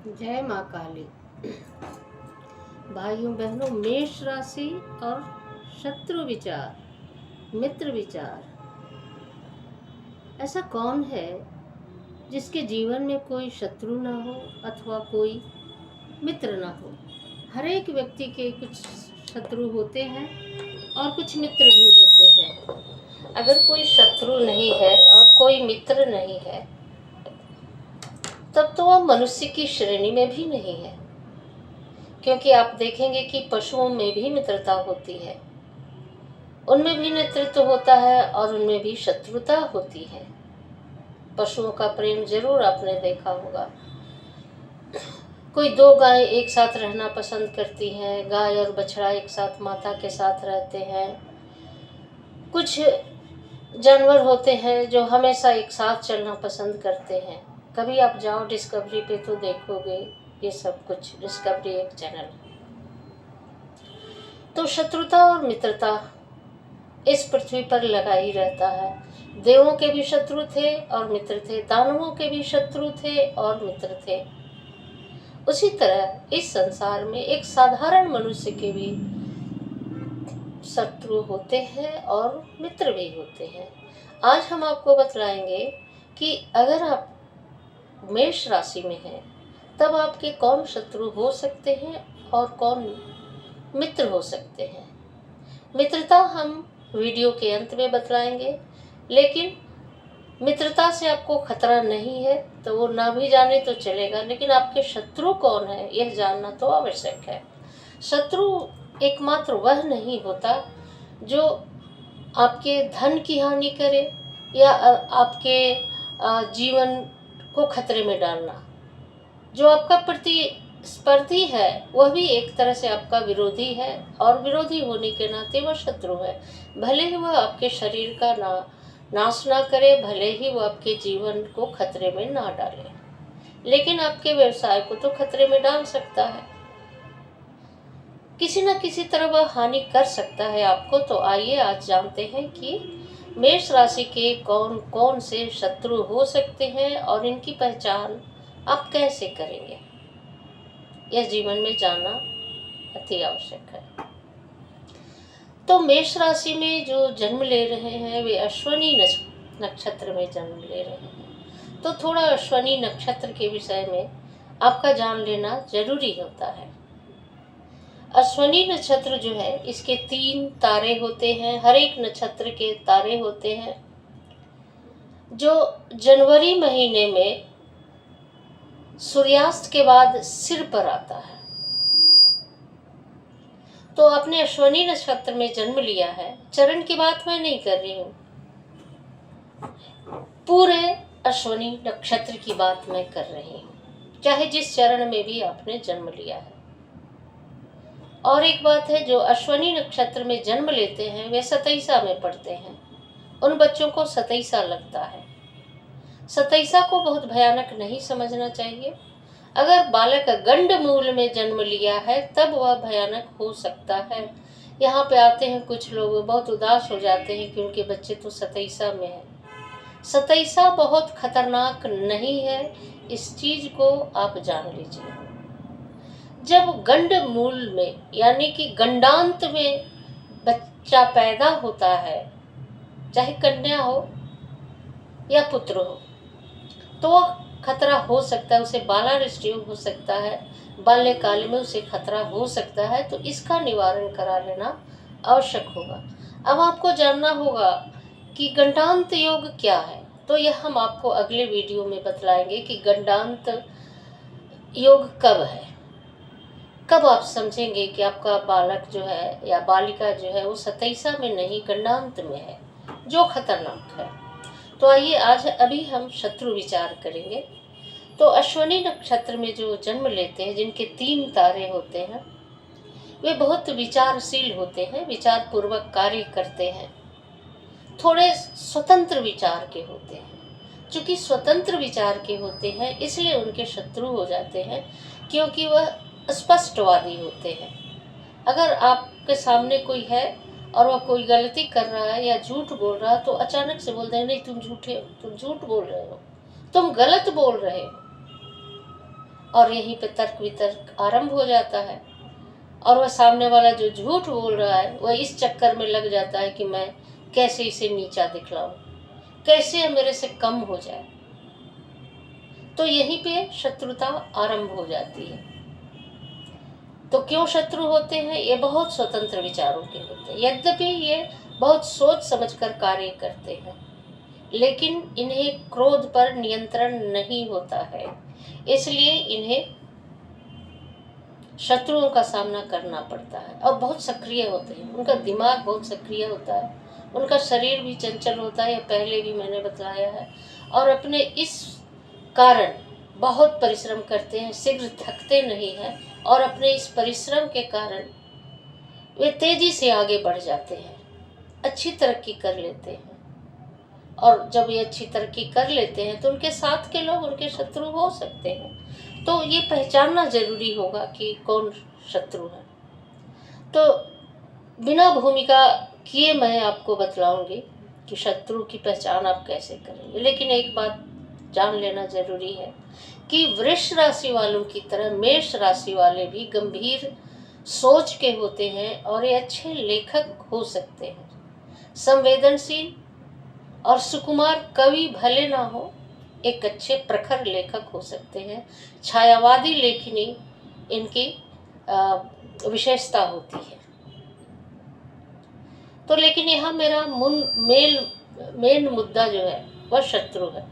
जय माँ काली। भाइयों बहनों, मेष राशि और शत्रु विचार, मित्र विचार। ऐसा कौन है जिसके जीवन में कोई शत्रु ना हो अथवा कोई मित्र ना हो? हर एक व्यक्ति के कुछ शत्रु होते हैं और कुछ मित्र भी होते हैं। अगर कोई शत्रु नहीं है और कोई मित्र नहीं है, तब तो वह मनुष्य की श्रेणी में भी नहीं है। क्योंकि आप देखेंगे कि पशुओं में भी मित्रता होती है, उनमें भी नेतृत्व होता है और उनमें भी शत्रुता होती है। पशुओं का प्रेम जरूर आपने देखा होगा। कोई दो गाय एक साथ रहना पसंद करती हैं, गाय और बछड़ा एक साथ माता के साथ रहते हैं। कुछ जानवर होते हैं जो हमेशा एक साथ चलना पसंद करते हैं। कभी आप जाओ डिस्कवरी पे तो देखोगे ये सब कुछ। डिस्कवरी एक चैनल है। तो शत्रुता और मित्रता इस पृथ्वी पर लगा ही रहता है। देवों के भी शत्रु थे और मित्र थे, दानवों के भी शत्रु थे और मित्र थे। उसी तरह इस संसार में एक साधारण मनुष्य के भी शत्रु होते हैं और मित्र भी होते हैं। आज हम आपको बतलाएंगे कि अगर आप मेष राशि में हैं तब आपके कौन शत्रु हो सकते हैं और कौन मित्र हो सकते हैं। मित्रता हम वीडियो के अंत में बतलाएंगे, लेकिन मित्रता से आपको खतरा नहीं है तो वो ना भी जाने तो चलेगा, लेकिन आपके शत्रु कौन है यह जानना तो आवश्यक है। शत्रु एकमात्र वह नहीं होता जो आपके धन की हानि करे या आपके जीवन को खतरे में डालना। जो आपका प्रतिस्पर्धी है वह भी एक तरह से आपका विरोधी है और विरोधी होने के नाते वह शत्रु है। भले ही वह आपके शरीर का नाश ना करे, भले ही वह आपके जीवन को खतरे में ना डाले, लेकिन आपके व्यवसाय को तो खतरे में डाल सकता है। किसी न किसी तरह वह हानि कर सकता है आपको। तो आइए आज जानते हैं कि मेष राशि के कौन कौन से शत्रु हो सकते हैं और इनकी पहचान आप कैसे करेंगे, यह जीवन में जानना अति आवश्यक है। तो मेष राशि में जो जन्म ले रहे हैं वे अश्वनी नक्षत्र में जन्म ले रहे हैं। तो थोड़ा अश्वनी नक्षत्र के विषय में आपका जान लेना जरूरी होता है। अश्वनी नक्षत्र जो है इसके 3 तारे होते हैं। हर एक नक्षत्र के तारे होते हैं जो जनवरी महीने में सूर्यास्त के बाद सिर पर आता है। तो आपने अश्वनी नक्षत्र में जन्म लिया है। चरण की बात मैं नहीं कर रही हूँ, पूरे अश्वनी नक्षत्र की बात मैं कर रही हूँ, चाहे जिस चरण में भी आपने जन्म लिया है। और एक बात है, जो अश्वनी नक्षत्र में जन्म लेते हैं वे सतैसा में पढ़ते हैं। उन बच्चों को सतैसा लगता है। सतैसा को बहुत भयानक नहीं समझना चाहिए। अगर बालक गंड मूल में जन्म लिया है तब वह भयानक हो सकता है। यहाँ पे आते हैं कुछ लोग बहुत उदास हो जाते हैं कि उनके बच्चे तो सतैसा में है। सतैसा बहुत खतरनाक नहीं है, इस चीज को आप जान लीजिए। जब गंड मूल में यानी कि गंडांत में बच्चा पैदा होता है, चाहे कन्या हो या पुत्र हो, तो वह खतरा हो सकता है। उसे बालारिष्ट योग हो सकता है, बाल्यकाल में उसे खतरा हो सकता है। तो इसका निवारण करा लेना आवश्यक होगा। अब आपको जानना होगा कि गंडांत योग क्या है। तो यह हम आपको अगले वीडियो में बतलाएंगे कि गंडांत योग कब है, कब आप समझेंगे कि आपका बालक जो है या बालिका जो है वो सतैसा में नहीं गंडांत में है, जो खतरनाक है। तो आइए आज अभी हम शत्रु विचार करेंगे। तो अश्वनी नक्षत्र में जो जन्म लेते हैं, जिनके 3 तारे होते हैं, वे बहुत विचारशील होते हैं, विचार पूर्वक कार्य करते हैं, थोड़े स्वतंत्र विचार के होते हैं। चूंकि स्वतंत्र विचार के होते हैं इसलिए उनके शत्रु हो जाते हैं, क्योंकि वह स्पष्टवादी होते हैं। अगर आपके सामने कोई है और वह कोई गलती कर रहा है या झूठ बोल रहा है तो अचानक से बोल दें नहीं तुम झूठे हो, तुम झूठ बोल रहे हो, तुम गलत बोल रहे हो। और यहीं पे तर्क वितर्क आरंभ हो जाता है, और वह सामने वाला जो झूठ बोल रहा है वह इस चक्कर में लग जाता है कि मैं कैसे इसे नीचा दिखलाऊं, कैसे यह मेरे से कम हो जाए। तो यहीं पे शत्रुता आरंभ हो जाती है। तो क्यों शत्रु होते हैं? ये बहुत स्वतंत्र विचारों के होते हैं, यद्यपि ये बहुत सोच समझकर कार्य करते हैं, लेकिन इन्हें क्रोध पर नियंत्रण नहीं होता है, इसलिए इन्हें शत्रुओं का सामना करना पड़ता है। और बहुत सक्रिय होते हैं, उनका दिमाग बहुत सक्रिय होता है, उनका शरीर भी चंचल होता है, पहले भी मैंने बताया है। और अपने इस कारण बहुत परिश्रम करते हैं, शीघ्र थकते नहीं हैं, और अपने इस परिश्रम के कारण वे तेजी से आगे बढ़ जाते हैं, अच्छी तरक्की कर लेते हैं। और जब ये अच्छी तरक्की कर लेते हैं तो उनके साथ के लोग उनके शत्रु हो सकते हैं। तो ये पहचानना जरूरी होगा कि कौन शत्रु है। तो बिना भूमिका किए मैं आपको बतलाऊंगी कि शत्रु की पहचान आप कैसे करेंगे। लेकिन एक बात जान लेना जरूरी है कि वृष राशि वालों की तरह मेष राशि वाले भी गंभीर सोच के होते हैं, और ये अच्छे लेखक हो सकते हैं। संवेदनशील और सुकुमार कवि भले ना हो, एक अच्छे प्रखर लेखक हो सकते हैं। छायावादी लेखनी इनकी विशेषता होती है। तो लेकिन यहाँ मेरा मेन मुद्दा जो है वह शत्रु है।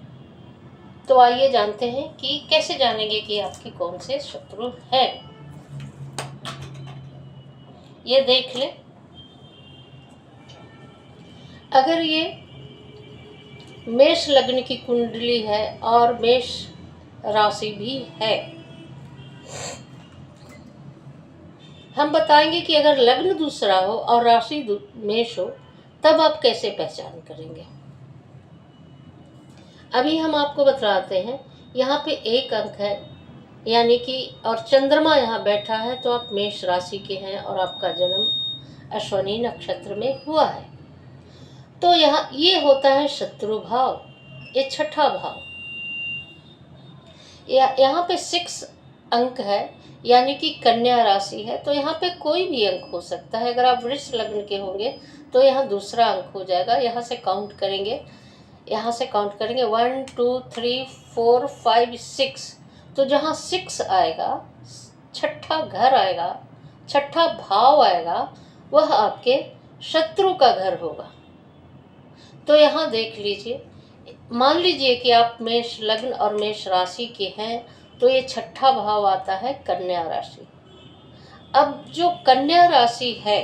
तो आइए जानते हैं कि कैसे जानेंगे कि आपके कौन से शत्रु हैं। ये देख ले, अगर ये मेष लग्न की कुंडली है और मेष राशि भी है, हम बताएंगे कि अगर लग्न दूसरा हो और राशि मेष हो तब आप कैसे पहचान करेंगे। अभी हम आपको बतलाते हैं। यहाँ पे एक अंक है, यानी कि और चंद्रमा यहाँ बैठा है, तो आप मेष राशि के हैं और आपका जन्म अश्विनी नक्षत्र में हुआ है। तो यहाँ ये होता है शत्रु भाव, ये छठा भाव। यहाँ पे 6 अंक है, यानी कि कन्या राशि है, तो यहाँ पे कोई भी अंक हो सकता है। अगर आप वृष लग्न के होंगे तो यहाँ दूसरा अंक हो जाएगा। यहाँ से काउंट करेंगे 1 2 3 4 5 6। तो जहाँ 6 आएगा, छठा घर आएगा, छठा भाव आएगा, वह आपके शत्रु का घर होगा। तो यहाँ देख लीजिए, मान लीजिए कि आप मेष लग्न और मेष राशि के हैं, तो ये छठा भाव आता है कन्या राशि। अब जो कन्या राशि है,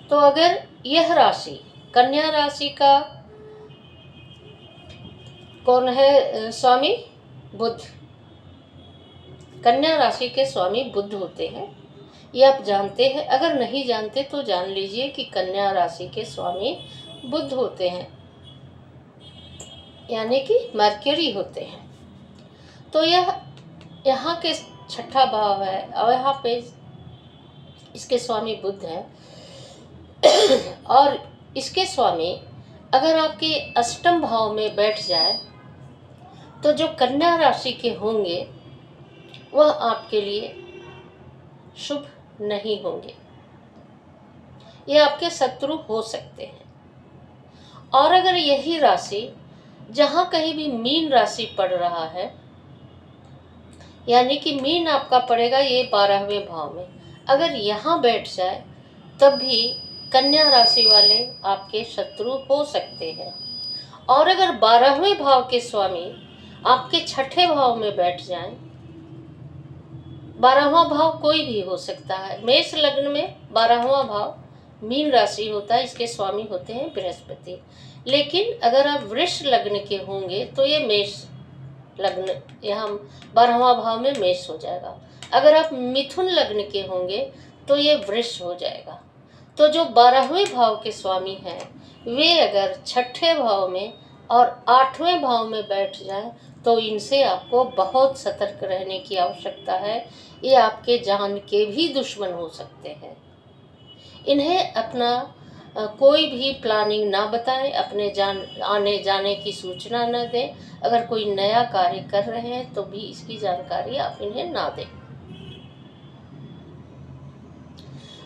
तो अगर यह राशि, कन्या राशि का कौन है स्वामी? बुध। कन्या राशि के स्वामी बुध होते हैं, ये आप जानते हैं। अगर नहीं जानते तो जान लीजिए कि कन्या राशि के स्वामी बुध होते हैं, यानी कि मर्क्यूरी होते हैं। तो यह यहाँ के छठा भाव है और यहाँ पे इसके स्वामी बुध है। और इसके स्वामी अगर आपके अष्टम भाव में बैठ जाए तो जो कन्या राशि के होंगे वह आपके लिए शुभ नहीं होंगे, ये आपके शत्रु हो सकते हैं। और अगर यही राशि जहां कहीं भी मीन राशि पड़ रहा है, यानी कि मीन आपका पड़ेगा ये 12वें भाव में, अगर यहाँ बैठ जाए तब भी कन्या राशि वाले आपके शत्रु हो सकते हैं। और अगर 12वें भाव के स्वामी आपके छठे भाव में बैठ जाएं, 12वां भाव कोई भी हो सकता है। मेष लग्न में 12वां भाव मीन राशि होता है, इसके स्वामी होते हैं बृहस्पति। लेकिन अगर आप वृष लग्न के होंगे तो ये मेष लग्न, यहाँ 12वां भाव में मेष हो जाएगा। अगर आप मिथुन लग्न के होंगे तो ये वृष हो जाएगा। तो जो 12वें भाव के स्वामी हैं वे अगर छठे भाव में और 8वें भाव में बैठ जाएं तो इनसे आपको बहुत सतर्क रहने की आवश्यकता है। ये आपके जान के भी दुश्मन हो सकते हैं। इन्हें अपना कोई भी प्लानिंग ना बताएं, अपने आने जाने की सूचना न दें। अगर कोई नया कार्य कर रहे हैं तो भी इसकी जानकारी आप इन्हें ना दें।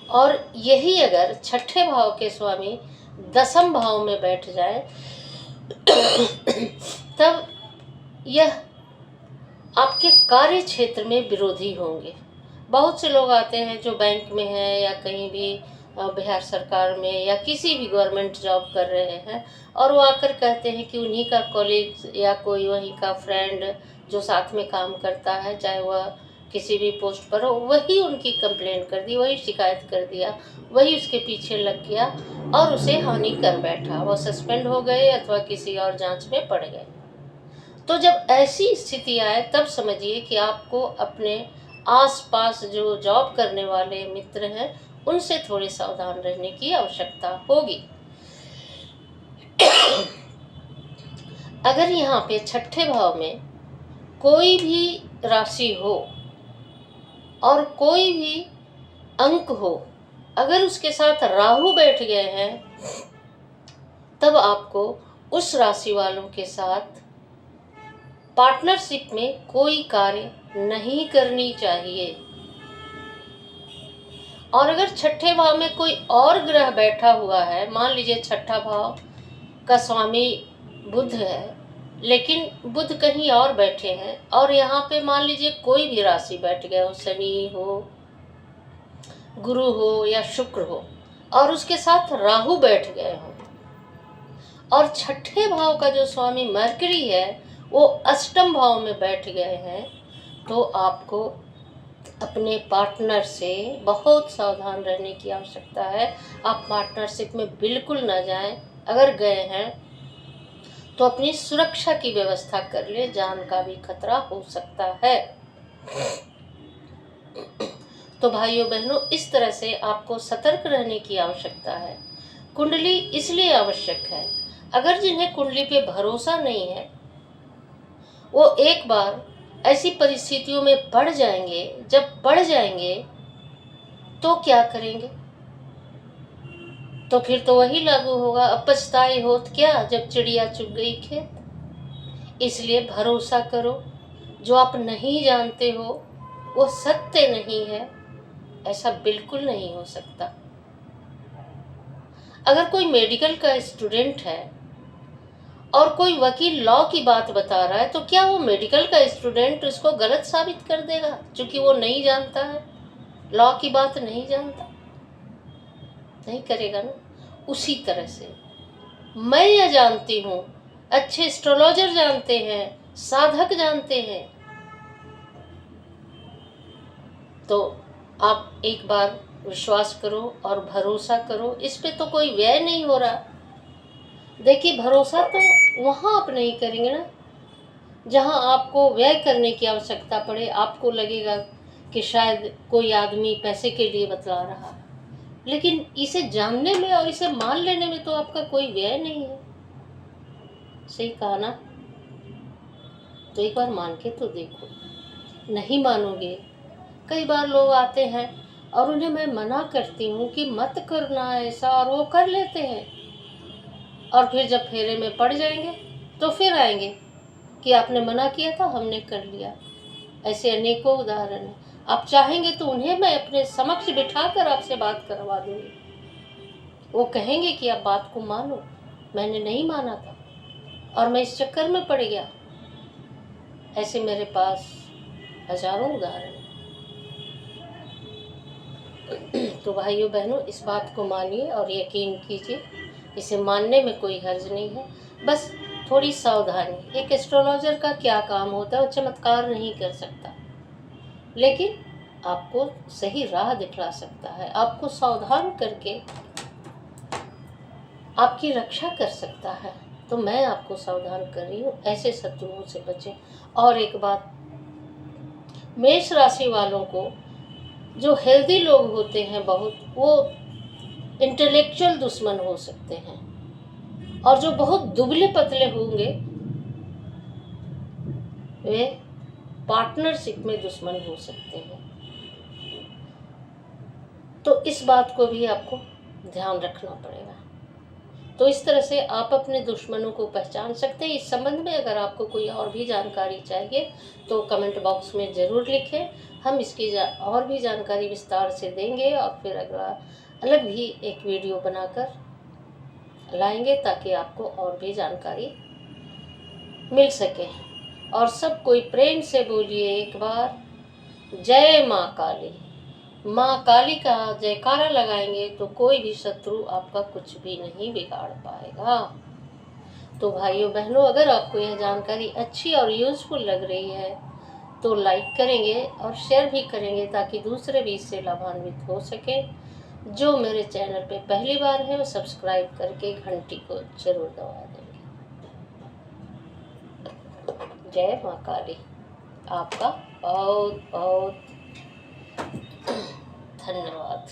और यही अगर छठे भाव के स्वामी दसम भाव में बैठ जाए तब यह आपके कार्य क्षेत्र में विरोधी होंगे। बहुत से लोग आते हैं जो बैंक में हैं या कहीं भी बिहार सरकार में या किसी भी गवर्नमेंट जॉब कर रहे हैं, और वो आकर कहते हैं कि उन्हीं का कॉलेज या कोई वहीं का फ्रेंड जो साथ में काम करता है, चाहे वह किसी भी पोस्ट पर हो, वही उनकी कंप्लेंट कर दी, वही शिकायत कर दिया, वही उसके पीछे लग गया और उसे हानि कर बैठा। वो सस्पेंड हो गए अथवा किसी और जांच में पड़ गए। तो जब ऐसी स्थिति आए तब समझिए कि आपको अपने आसपास जो जॉब करने वाले मित्र हैं उनसे थोड़े सावधान रहने की आवश्यकता होगी। अगर यहाँ पे छठे भाव में कोई भी राशि हो और कोई भी अंक हो, अगर उसके साथ राहु बैठ गए हैं, तब आपको उस राशि वालों के साथ पार्टनरशिप में कोई कार्य नहीं करनी चाहिए। और अगर छठे भाव में कोई और ग्रह बैठा हुआ है, मान लीजिए छठा भाव का स्वामी बुध है, लेकिन बुध कहीं और बैठे हैं, और यहाँ पे मान लीजिए कोई भी राशि बैठ गया हो, शनि हो, गुरु हो या शुक्र हो, और उसके साथ राहु बैठ गए हो, और छठे भाव का जो स्वामी मरकरी है वो अष्टम भाव में बैठ गए हैं, तो आपको अपने पार्टनर से बहुत सावधान रहने की आवश्यकता है। आप पार्टनरशिप में बिल्कुल न जाएं। अगर गए हैं तो अपनी सुरक्षा की व्यवस्था कर ले, जान का भी खतरा हो सकता है। तो भाइयों बहनों, इस तरह से आपको सतर्क रहने की आवश्यकता है। कुंडली इसलिए आवश्यक है, अगर जिन्हें कुंडली पे भरोसा नहीं है वो एक बार ऐसी परिस्थितियों में पड़ जाएंगे, जब पड़ जाएंगे तो क्या करेंगे? तो फिर तो वही लागू होगा, अब पछताए होत क्या जब चिड़िया चुग गई खेत। इसलिए भरोसा करो, जो आप नहीं जानते हो वो सत्य नहीं है, ऐसा बिल्कुल नहीं हो सकता। अगर कोई मेडिकल का स्टूडेंट है और कोई वकील लॉ की बात बता रहा है, तो क्या वो मेडिकल का स्टूडेंट उसको गलत साबित कर देगा क्योंकि वो नहीं जानता है, लॉ की बात नहीं जानता? नहीं करेगा ना। उसी तरह से मैं यह जानती हूँ, अच्छे एस्ट्रोलॉजर जानते हैं, साधक जानते हैं, तो आप एक बार विश्वास करो और भरोसा करो। इस पे तो कोई व्यय नहीं हो रहा। देखिए, भरोसा तो वहाँ आप नहीं करेंगे ना जहाँ आपको व्यय करने की आवश्यकता पड़े, आपको लगेगा कि शायद कोई आदमी पैसे के लिए बतला रहा है, लेकिन इसे जानने में और इसे मान लेने में तो आपका कोई व्यय नहीं है। सही कहा ना? तो एक बार मान के तो देखो। नहीं मानोगे। कई बार लोग आते हैं और उन्हें मैं मना करती हूँ कि मत करना ऐसा, और वो कर लेते हैं, और फिर जब फेरे में पड़ जाएंगे तो फिर आएंगे कि आपने मना किया था, हमने कर लिया। ऐसे अनेकों उदाहरण हैं। आप चाहेंगे तो उन्हें मैं अपने समक्ष बिठाकर आपसे बात करवा दूंगी। वो कहेंगे कि आप बात को मानो, मैंने नहीं माना था और मैं इस चक्कर में पड़ गया। ऐसे मेरे पास हजारों उदाहरण हैं। तो भाइयों बहनों, इस बात को मानिए और यकीन कीजिए, इसे मानने में कोई हर्ज नहीं है। बस थोड़ी सावधानी। एक एस्ट्रोलॉजर का क्या काम होता है? वो चमत्कार नहीं कर सकता, लेकिन आपको सही राह दिखला सकता है, आपको सावधान करके आपकी रक्षा कर सकता है। तो मैं आपको सावधान कर रही हूँ, ऐसे शत्रुओं से बचें। और एक बात, मेष राशि वालों को, जो हेल्दी लोग होते हैं बहुत, वो इंटेलेक्चुअल दुश्मन हो सकते हैं, और जो बहुत दुबले पतले होंगे वे पार्टनरशिप में दुश्मन हो सकते हैं। तो इस बात को भी आपको ध्यान रखना पड़ेगा। तो इस तरह से आप अपने दुश्मनों को पहचान सकते हैं। इस संबंध में अगर आपको कोई और भी जानकारी चाहिए तो कमेंट बॉक्स में ज़रूर लिखें। हम इसकी और भी जानकारी विस्तार से देंगे और फिर अगला अलग भी एक वीडियो बनाकर लाएंगे ताकि आपको और भी जानकारी मिल सके। और सब कोई प्रेम से बोलिए एक बार, जय माँ काली। माँ काली का जयकारा लगाएंगे तो कोई भी शत्रु आपका कुछ भी नहीं बिगाड़ पाएगा। तो भाइयों बहनों, अगर आपको यह जानकारी अच्छी और यूजफुल लग रही है तो लाइक करेंगे और शेयर भी करेंगे ताकि दूसरे भी इससे लाभान्वित हो सके। जो मेरे चैनल पे पहली बार है वो सब्सक्राइब करके घंटी को जरूर दबा देंगे। जय माँ काली। आपका बहुत बहुत धन्यवाद।